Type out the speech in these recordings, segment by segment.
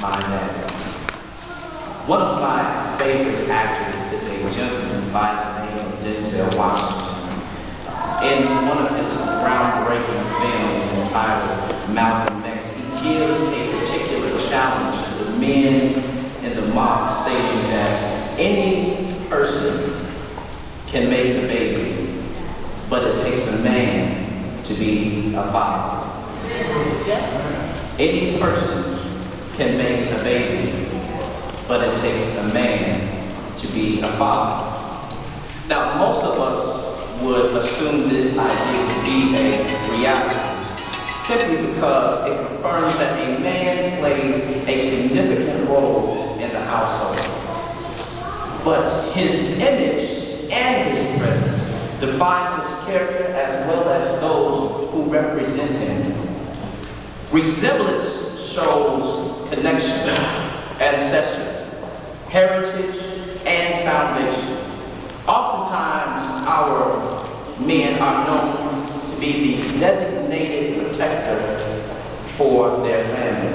my dad. One of my favorite actors is a gentleman by the name of Denzel Washington. In one of his groundbreaking films entitled Malcolm X, he gives a particular challenge to the men in the mob, stating that any person can make a baby, but it takes a man to be a father. Yes. Any person can make a baby, but it takes a man to be a father. Now, most of us would assume this idea to be a reality, simply because it confirms that a man plays a significant role in the household. But his image and his presence defines his character as well as those who represent him. Resemblance shows connection, ancestry, heritage, and foundation. Oftentimes, our men are known to be the designated protector for their family.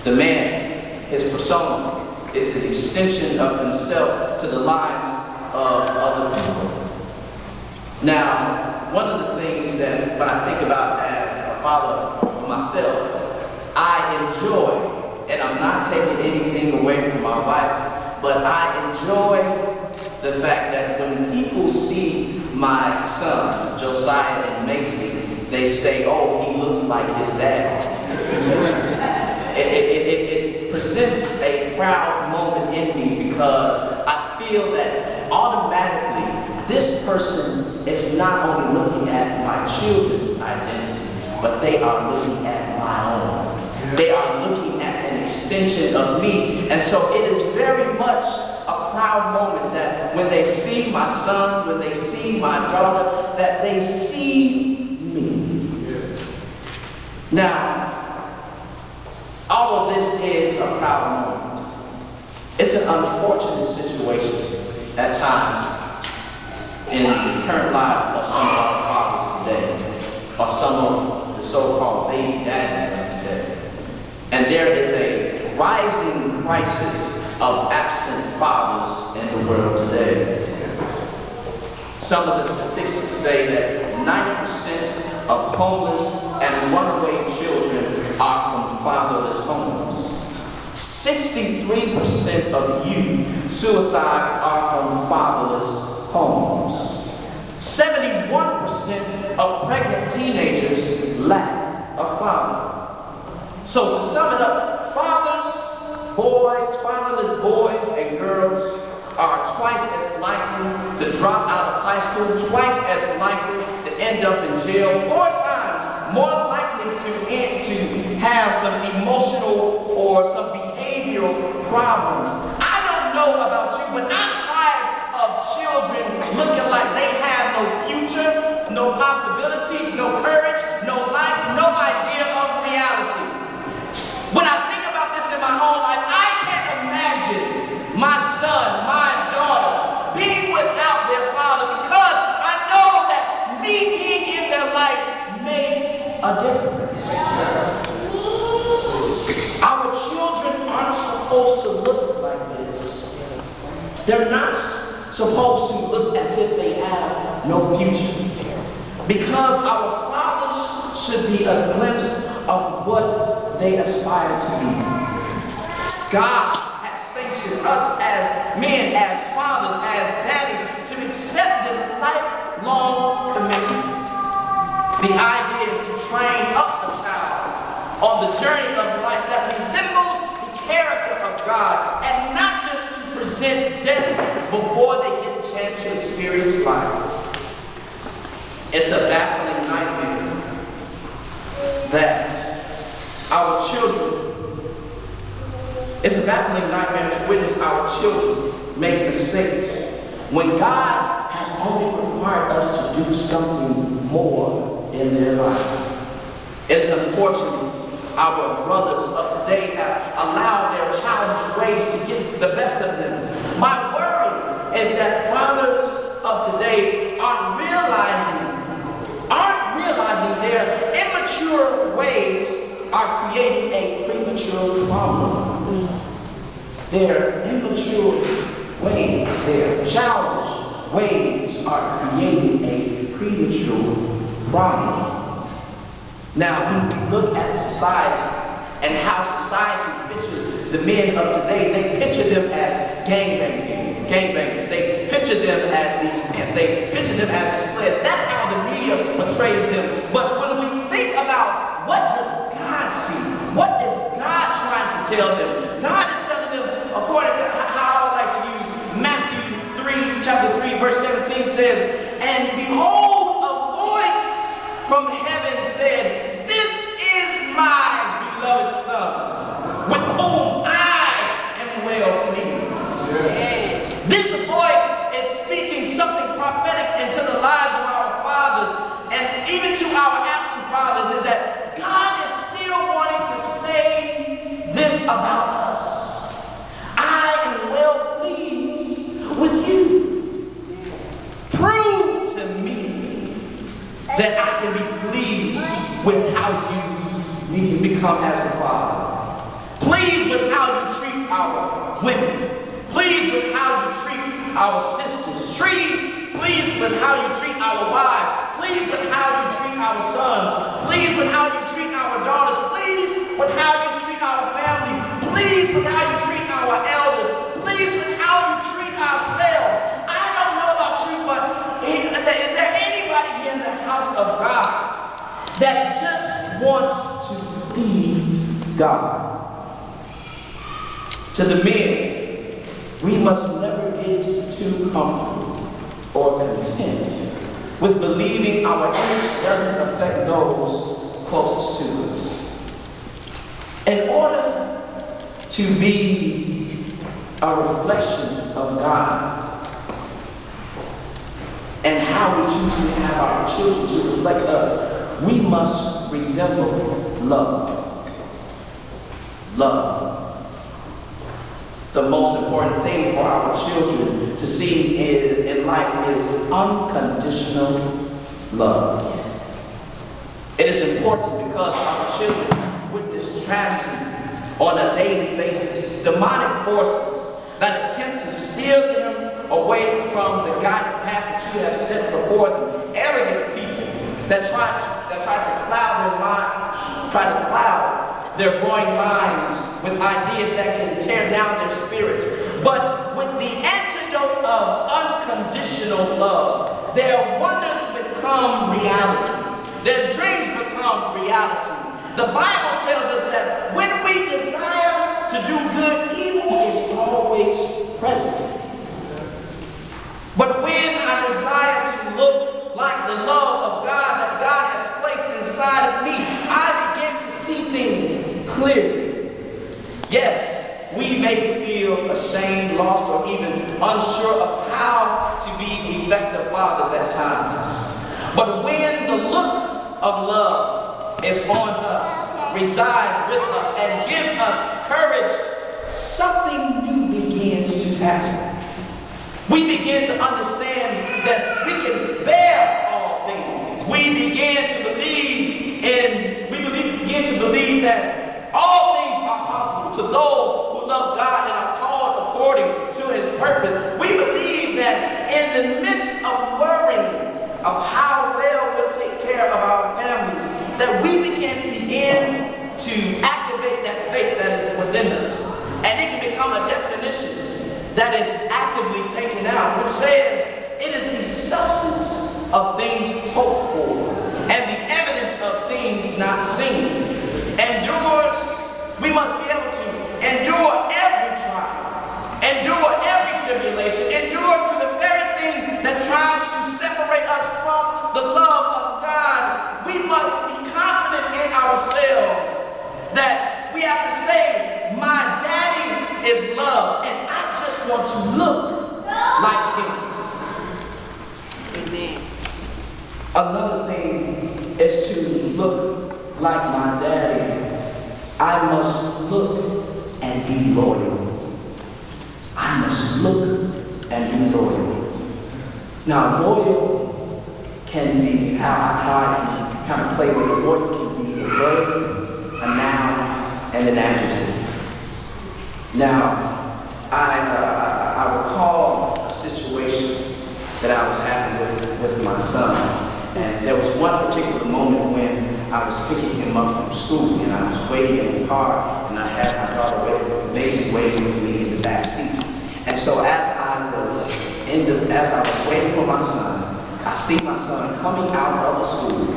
The man, his persona, is an extension of himself to the lives of other people. Now, one of the things that when I think about as a father myself, I enjoy, and I'm not taking anything away from my wife, but I enjoy the fact that when people see my son, Josiah and Macy, they say, oh, he looks like his dad. It presents a proud moment in me because I feel that automatically this person is not only looking at my children's identity, but they are looking at my own. They are looking at an extension of me. And so it is very much a proud moment that when they see my son, when they see my daughter, that they see me. Now, all of this is a proud moment. It's an unfortunate situation at times in the current lives of some of our fathers today, or some of the so-called baby daddies of today. And there is a rising crisis of absent fathers in the world today. Some of the statistics say that 90% of homeless and runaway children are from fatherless homes. 63% of youth suicides are from fatherless homes. 71% of pregnant teenagers lack a father. So to sum it up, fatherless boys and girls are twice as likely to drop out of high school, twice as likely to end up in jail, 4 times more likely to have some emotional or some behavioral problems. I don't know about you, but I'm tired of children looking like they have no future, no possibilities, no courage, no life, no idea of reality. When I think about this in my own life, I can't imagine my son, my daughter, being without their father, because I know that me being in their life makes a difference. Our children aren't supposed to look like this. They're not supposed to look as if they have no future. Because our fathers should be a glimpse of what they aspire to be. God has sanctioned us as men, as fathers, as daddies, to accept this lifelong commitment. The idea is to train up the child on the journey of life that resembles the character of God, and not just to present death before they get the chance to experience life. It's a baffling nightmare that our children, it's a baffling nightmare to witness our children make mistakes when God has only required us to do something more in their life. It's unfortunate our brothers of today have allowed their childish ways to get the best of them. My worry is that fathers of today aren't realizing their immature ways are creating a premature immature problem. Their immature ways, their childish ways are creating a premature problem. Now, when we look at society and how society pictures the men of today, they picture them as gangbangers. They picture them as these pimps. They picture them as these players. That's how the media portrays them. But when we think about what does God see? What is God trying to tell them? God is telling them, according to how I like to use Matthew chapter 3, verse 17 says, "And behold, a voice from heaven said, 'This is my beloved Son, with whom I am well pleased.'" This voice is speaking something prophetic into the lives of our fathers and even to our absent fathers, is that God is still wanting to say this about us. I am well pleased with you. Prove to me that I can be pleased with how you need to become as a father. Pleased with how you treat our women. Pleased with how you treat our sisters. Pleased with how you treat our wives. Pleased with how you treat our sons. Pleased with how you treat our daughters. Pleased with how you treat our families. Pleased with how you treat our elders. Pleased with how you treat ourselves. I don't know about you, but is there anybody here in the house of God that just wants to please God? To the men, we must never get too comfortable or content with believing our image doesn't affect those closest to us. In order to be a reflection of God and how we choose to have our children to reflect us, we must resemble love. Love. The most important thing for our children to see in life is unconditional love. It is important because our children witness tragedy on a daily basis. Demonic forces that attempt to steer them away from the guided path that you have set before them. Arrogant people that try to cloud their minds, try to cloud their growing minds with ideas that can tear down their spirit. But with the antidote of unconditional love, their wonders become realities. Their dreams become reality. The Bible tells us that when we desire to do good, evil is always present. But when I desire to look like the love of God that God has placed inside of me, I begin to see things clearly. Yes, we may feel ashamed, lost, or even unsure of how to be effective fathers at times. But when the look of love is on us, resides with us, and gives us courage, something new begins to happen. We begin to understand that we can bear all things. We begin to believe that all things are possible to those who love God and are called according to his purpose. We believe that in the midst of worrying of how well we'll take care of our families, that we can begin to activate that faith that is within us. And it can become a definition that is actively taken out, which says it is the substance of things hoped for and the evidence of things not seen. Endures, we must be able to endure every trial, endure every tribulation, endure through the very thing that tries to separate us from the love of God. We must be confident in ourselves that we have to say, my daddy is love, and I just want to look like him. Amen. Another thing is to look like my daddy. I must look and be loyal. I must look and be loyal. Now, loyal can be how I can kind of play with it. Loyal can be a verb, a noun, and an adjective. Now, I recall a situation that I was having with my son, and there was one particular moment when I was picking him up from school, and I was waiting in the car, and I had my daughter basically waiting with me in the back seat. And so as I was waiting for my son, I see my son coming out of the school,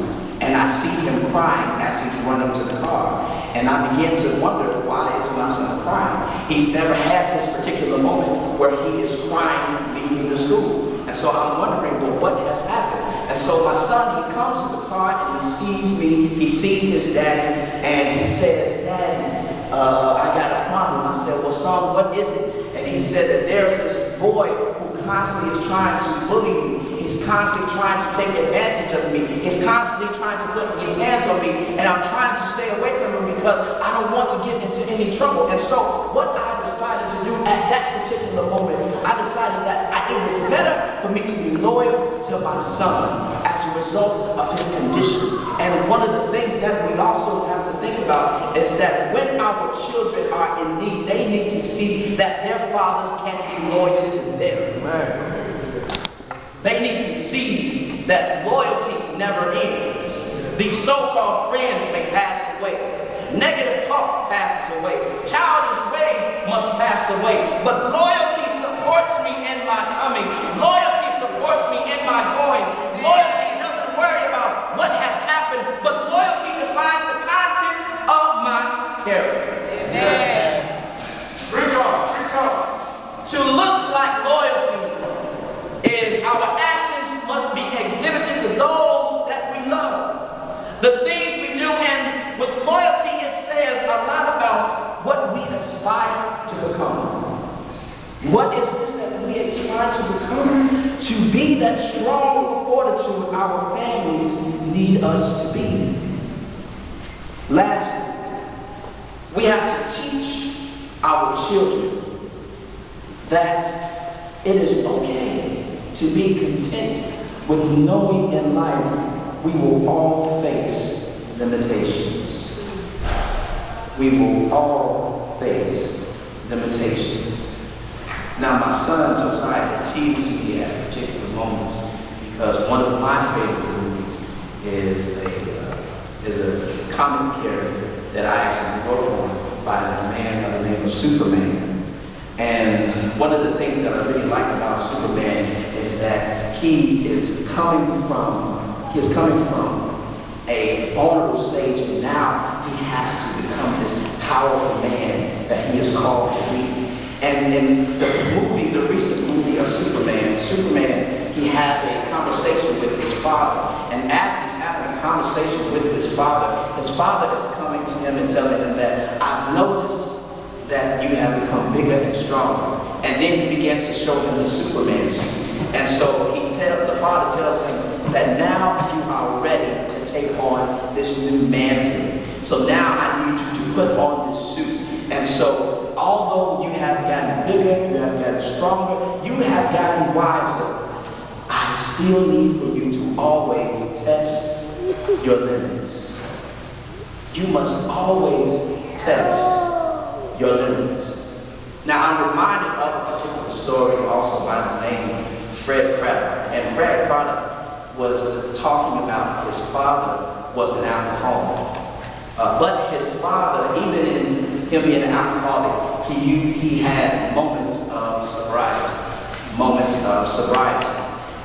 and I see him crying as he's running to the car. And I began to wonder, why is my son crying? He's never had this particular moment where he is crying leaving the school. And so I'm wondering, well, what has happened? And so my son, he comes to the car and he sees me, he sees his daddy, and he says, "Daddy, I got a problem." I said, "Well, son, what is it?" And he said that there's this boy who constantly is trying to bully me. He's constantly trying to take advantage of me. He's constantly trying to put his hands on me, and I'm trying to stay away from him because I don't want to get into any trouble. And so what I decided to do at that particular moment, I decided that it was better for me to be loyal to my son as a result of his condition. And one of the things that we also have to think about is that when our children are in need, they need to see that their fathers can be loyal to them. Amen. They need to see that loyalty never ends. These so-called friends may pass away. Negative talk passes away. Childish ways must pass away. But loyalty supports me in my coming. Loyalty supports me in my going. Loyalty doesn't worry about what has happened, but loyalty defines the content of my character. Amen. To look like loyalty is our actions must be exhibited to those that we love. The things we do, and with loyalty it says a lot about what we aspire to become. What is this that we aspire to become? To be that strong fortitude our families need us to be. Lastly, we have to teach our children that it is okay to be content with knowing in life we will all face limitations. We will all face limitations. Now my son Josiah teases me at particular moments because one of my favorite movies is a comic character that I actually wrote on by a man by the name of Superman. And one of the things that I really like about Superman is that he is coming from a vulnerable stage, and now he has to become this powerful man that he is called to be. And in the recent movie of Superman, he has a conversation with his father. And as he's having a conversation with his father is coming to him and telling him that, "I've noticed that you have become bigger and stronger." And then he begins to show him the Superman suit. And so the father tells him that now you are ready to take on this new manhood. So now I need you to put on this suit. And so although you have gotten bigger, you have gotten stronger, you have gotten wiser, I still need for you to always test your limits. You must always test your limits. Now I'm reminded of a particular story also by the name of Fred Craddock. And Fred Craddock was talking about his father was an alcoholic. But his father, even in him being an alcoholic, he had moments of sobriety.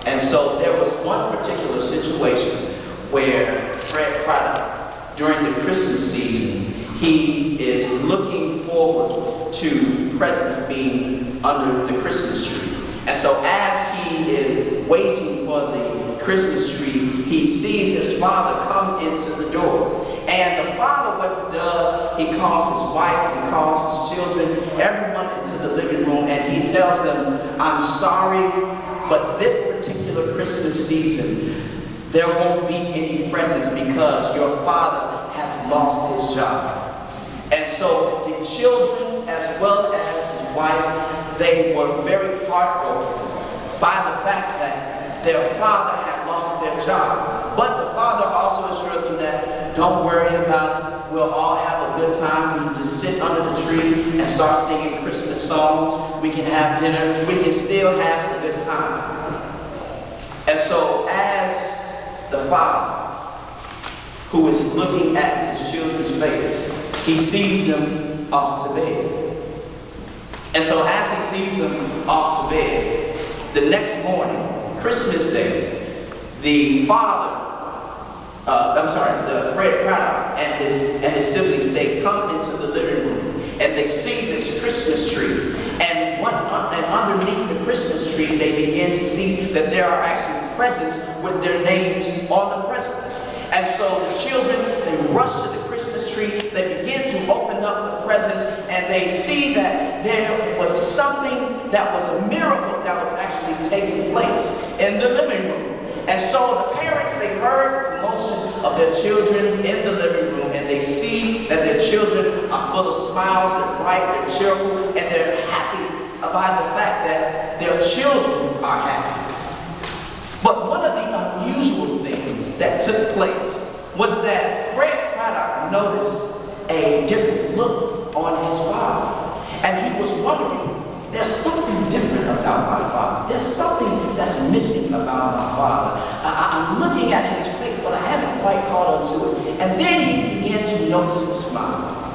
And so there was one particular situation where Fred Craddock, during the Christmas season, he is looking forward to presents being under the Christmas tree. And so as he is waiting for the Christmas tree, he sees his father come into the door. And the father, what he does, he calls his wife, he calls his children, everyone into the living room, and he tells them, "I'm sorry, but this particular Christmas season, there won't be any presents because your father has lost his job." And so the children, as well as his wife, they were very heartbroken by the fact that their father had lost their job. But the father also assured them that, "Don't worry about it, we'll all have a a good time. We can just sit under the tree and start singing Christmas songs. We can have dinner. We can still have a good time. And so as the father who is looking at his children's face, he sees them off to bed. And so as he sees them off to bed, the next morning, Christmas Day, the Fred Craddock and his siblings, they come into the living room and they see this Christmas tree. And underneath the Christmas tree, they begin to see that there are actually presents with their names on the presents. And so the children, they rush to the Christmas tree, they begin to open up the presents, and they see that there was something that was a miracle that was actually taking place in the living room. And so the parents, they heard the commotion of their children in the living room, and they see that their children are full of smiles, they're bright, they're cheerful, and they're happy about the fact that their children are happy. But one of the unusual things that took place was that Fred Craddock noticed a different look on his father. And he was wondering, there's something different about my father. There's something that's missing about my father. I'm looking at his face, but I haven't quite caught on to it. And then he began to notice his smile.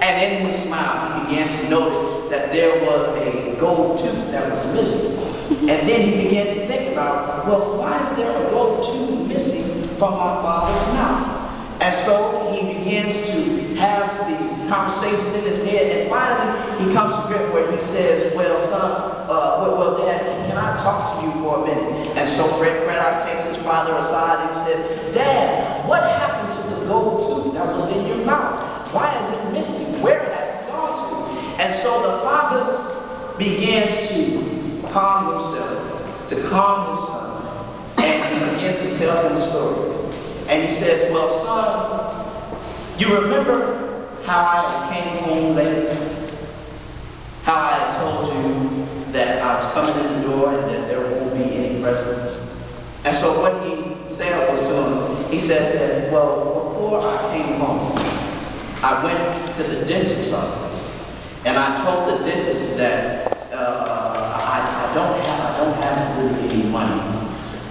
And in his smile, he began to notice that there was a gold tooth that was missing. And then he began to think about, well, why is there a gold tooth missing from my father's mouth? And so he begins to have these conversations in his head, and finally he comes to grip where he says, well, son, well, Dad, can I talk to you for a minute? And so Fred Craddock takes his father aside and he says, Dad, what happened to the gold tooth that was in your mouth? Why is it missing? Where has it gone to? And so the father begins to calm himself, to calm his son, and he begins to tell him the story. And he says, well, son, you remember how I came home late? How I had told you that I was coming in the door and that there won't be any presents? And so what he said was to him, he said that, well, before I came home, I went to the dentist's office and I told the dentist that I don't have really any money,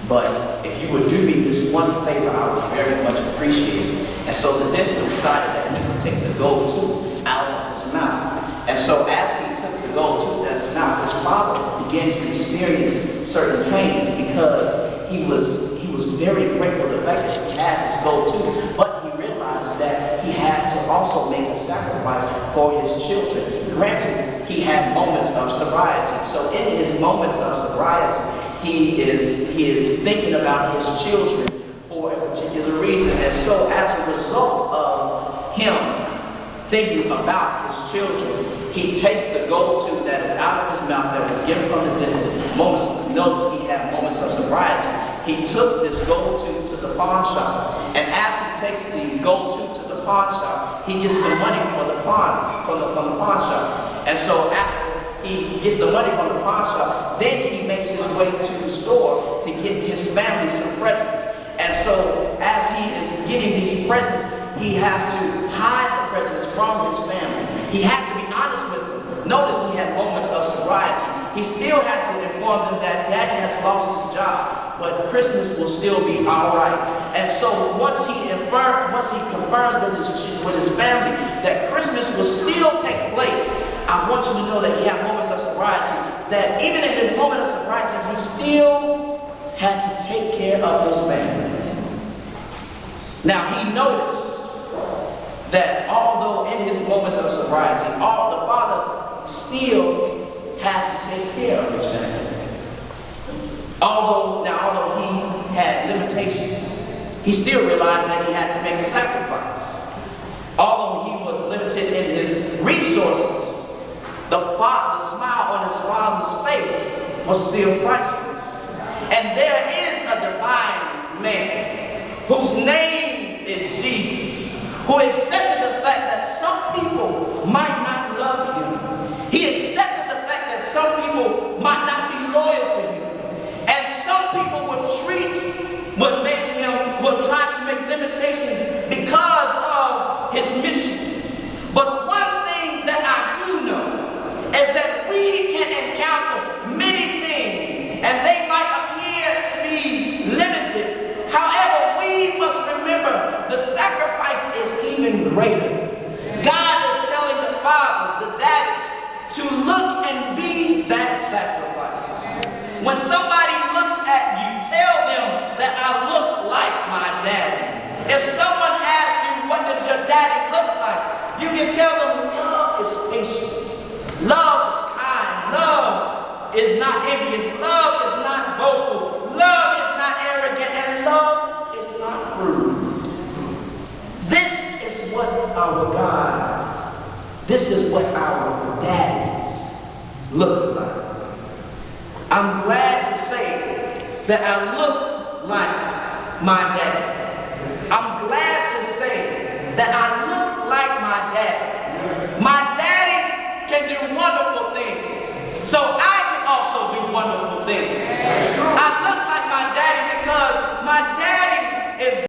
but if you would do me this one favor, I would very much appreciate it. And so the dentist decided that he would take the gold tooth out of his mouth. And so as he took the gold tooth out of his mouth, his father began to experience certain pain because he was very grateful for the fact that he had his gold tooth, but he realized that he had to also make a sacrifice for his children. Granted, he had moments of sobriety. So in his moments of sobriety, he is thinking about his children for a particular reason. And so as a result of him thinking about his children, he takes the gold tooth that is out of his mouth that was given from the dentist. Notice he had moments of sobriety. He took this gold tooth to the pawn shop. And as he takes the gold tooth to the pawn shop, he gets some money from the pawn shop. And so after he gets the money from the pawn shop, then he makes his way to the store to get his family some presents. And so as he is getting these presents, he has to hide the presents from his family. He had to be honest with them. Notice he had moments of sobriety. He still had to inform them that Daddy has lost his job, but Christmas will still be all right. And so once he confirms with his family that Christmas will still take place, I want you to know that he had moments of sobriety, that even in his moment of sobriety, he still had to take care of his family. Now he noticed that although in his moments of sobriety, the father still had to take care of his family. Although he had limitations, he still realized that he had to make a sacrifice. Although he was limited in his resources, the smile on his father's face was still priceless. And there is a divine man whose name is Jesus, who accepted the fact that some people might not love him. He accepted the fact that some people might not be loyal to him. And some people would try to make limitations because of his mission. greater. God is telling the fathers, the daddies, to look and be that sacrifice. When somebody looks at you, tell them that I look like my daddy. If someone asks you, what does your daddy look like? You can tell them love is patient. Love is kind. Love is not envious. Love is not boastful. Love is not arrogant. And love is not rude. This is what our God, this is what our daddies look like. I'm glad to say that I look like my daddy. I'm glad to say that I look like my daddy. My daddy can do wonderful things. So